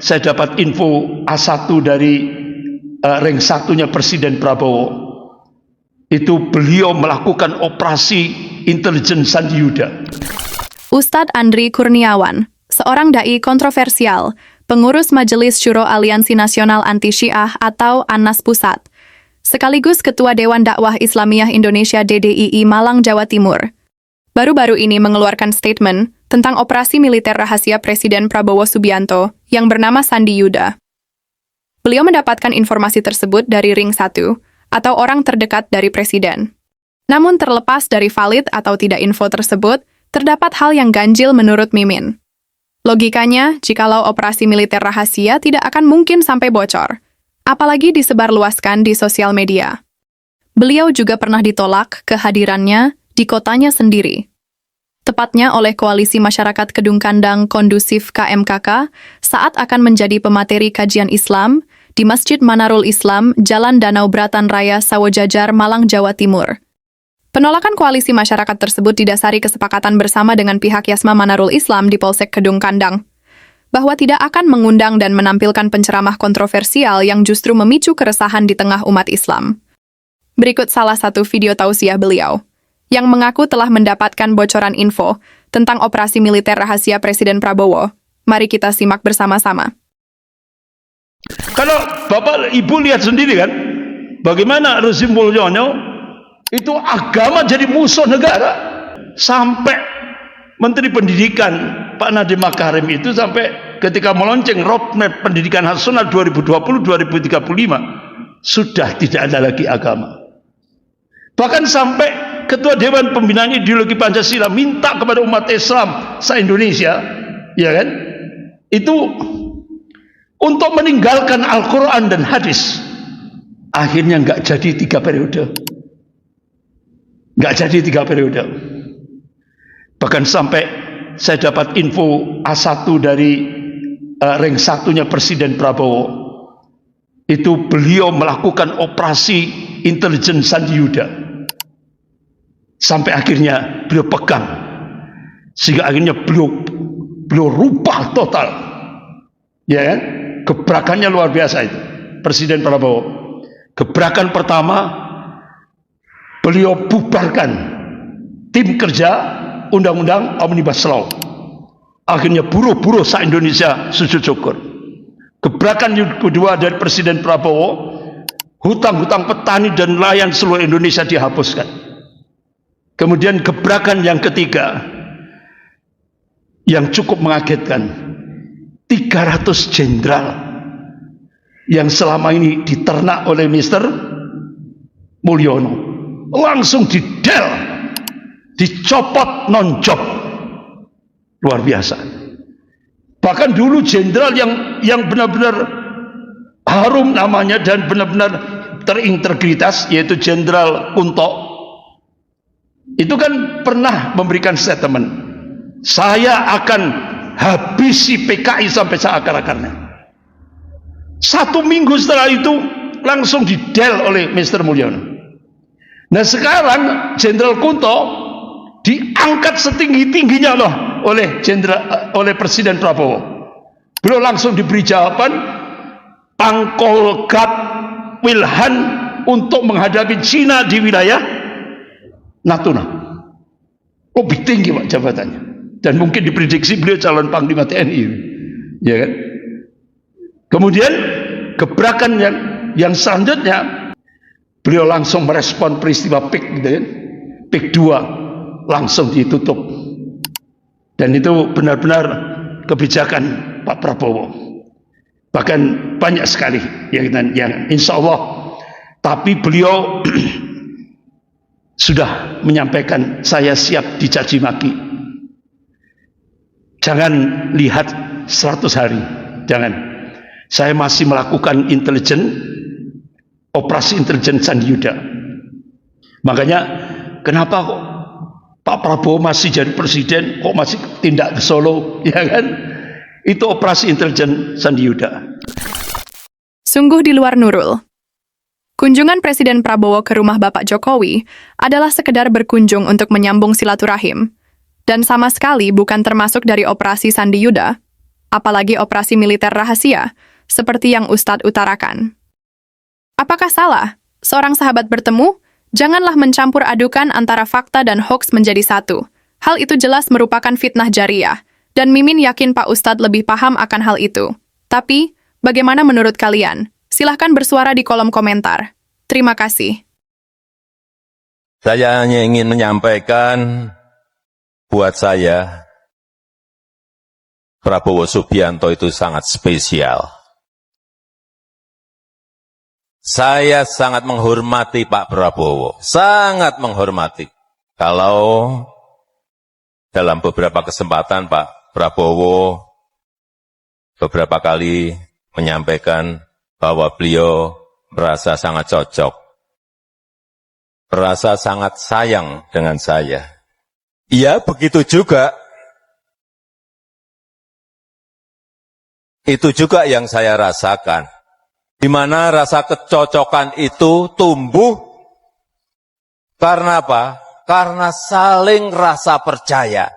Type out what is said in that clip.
saya dapat info A1 dari ring satunya Presiden Prabowo, itu beliau melakukan operasi intelijen Sandi Yuda. Ustadz Andri Kurniawan, seorang dai kontroversial, pengurus Majelis Syuro Aliansi Nasional Anti Syiah atau ANAS Pusat, sekaligus Ketua Dewan Dakwah Islamiyah Indonesia DDII Malang, Jawa Timur, baru-baru ini mengeluarkan statement tentang operasi militer rahasia Presiden Prabowo Subianto yang bernama Sandi Yuda. Beliau mendapatkan informasi tersebut dari Ring 1 atau orang terdekat dari Presiden. Namun terlepas dari valid atau tidak info tersebut, terdapat hal yang ganjil menurut Mimin. Logikanya, jikalau operasi militer rahasia tidak akan mungkin sampai bocor, apalagi disebarluaskan di sosial media. Beliau juga pernah ditolak kehadirannya di kotanya sendiri, tepatnya oleh Koalisi Masyarakat Kedung Kandang Kondusif KMKK saat akan menjadi pemateri kajian Islam di Masjid Manarul Islam, Jalan Danau Bratan Raya, Sawojajar, Malang, Jawa Timur. Penolakan koalisi masyarakat tersebut didasari kesepakatan bersama dengan pihak Yasma Manarul Islam di Polsek Kedung Kandang, bahwa tidak akan mengundang dan menampilkan penceramah kontroversial yang justru memicu keresahan di tengah umat Islam. Berikut salah satu video tausiah beliau, yang mengaku telah mendapatkan bocoran info tentang operasi militer rahasia Presiden Prabowo. Mari kita simak bersama-sama. Kalau Bapak Ibu lihat sendiri kan, bagaimana rezim Mulyono itu agama jadi musuh negara. Sampai Menteri Pendidikan Pak Nadiem Makarim itu sampai ketika melonceng roadmap pendidikan nasional 2020-2035 sudah tidak ada lagi agama. Bahkan sampai Ketua Dewan Pembinaan Ideologi Pancasila minta kepada umat Islam se-Indonesia, ya kan, itu untuk meninggalkan Al-Quran dan hadis. Akhirnya nggak jadi 3 periode. Nggak jadi 3 periode. Bahkan sampai saya dapat info A1 dari ring satunya Presiden Prabowo, itu beliau melakukan operasi intelijen Sandi Yuda. Sampai akhirnya beliau pegang, sehingga akhirnya beliau rubah total, ya kan? Gebrakannya luar biasa itu Presiden Prabowo. Gebrakan pertama, beliau bubarkan tim kerja undang-undang Omnibus Law. Akhirnya buruh-buruh se-Indonesia sujud syukur. Gebrakan yang kedua dari Presiden Prabowo, hutang-hutang petani dan nelayan seluruh Indonesia dihapuskan. Kemudian gebrakan yang ketiga yang cukup mengagetkan, 300 jenderal yang selama ini diternak oleh Mr. Mulyono langsung didel, dicopot non-job. Luar biasa. Bahkan dulu jenderal yang benar-benar harum namanya dan benar-benar terintegritas, yaitu Jenderal Kunto, itu kan pernah memberikan statement, saya akan habisi PKI sampai seakar-akarnya. 1 minggu setelah itu langsung didel oleh Mr. Mulyono. Nah sekarang Jenderal Kunto diangkat setinggi-tingginya loh oleh Presiden Prabowo. Beliau langsung diberi jawaban Pangkolgap Wilhan untuk menghadapi Cina di wilayah Natuna. Lebih tinggi Pak jabatannya. Dan mungkin diprediksi beliau calon Panglima TNI, ya kan? Kemudian gebrakan yang selanjutnya, beliau langsung merespon peristiwa PIK, gitu kan? PIK 2 langsung ditutup. Dan itu benar-benar kebijakan Pak Prabowo. Bahkan banyak sekali yang insya Allah. Tapi beliau sudah menyampaikan, saya siap dicaci maki. Jangan lihat 100 hari, jangan. Saya masih melakukan operasi intelijen Sandi Yuda. Makanya kenapa kok Pak Prabowo masih jadi presiden, kok masih tindak ke Solo, ya kan? Itu operasi intelijen Sandi Yuda. Sungguh di luar nurul. Kunjungan Presiden Prabowo ke rumah Bapak Jokowi adalah sekedar berkunjung untuk menyambung silaturahim, dan sama sekali bukan termasuk dari operasi Sandi Yuda, apalagi operasi militer rahasia, seperti yang Ustadz utarakan. Apakah salah? Seorang sahabat bertemu? Janganlah mencampur adukan antara fakta dan hoaks menjadi satu. Hal itu jelas merupakan fitnah jariah, dan Mimin yakin Pak Ustadz lebih paham akan hal itu. Tapi, bagaimana menurut kalian? Silahkan bersuara di kolom komentar. Terima kasih. Saya hanya ingin menyampaikan, buat saya, Prabowo Subianto itu sangat spesial. Saya sangat menghormati Pak Prabowo, sangat menghormati. Kalau dalam beberapa kesempatan Pak Prabowo beberapa kali menyampaikan bahwa beliau merasa sangat cocok, merasa sangat sayang dengan saya. Ya, begitu juga. Itu juga yang saya rasakan. Di mana rasa kecocokan itu tumbuh karena apa? Karena saling rasa percaya.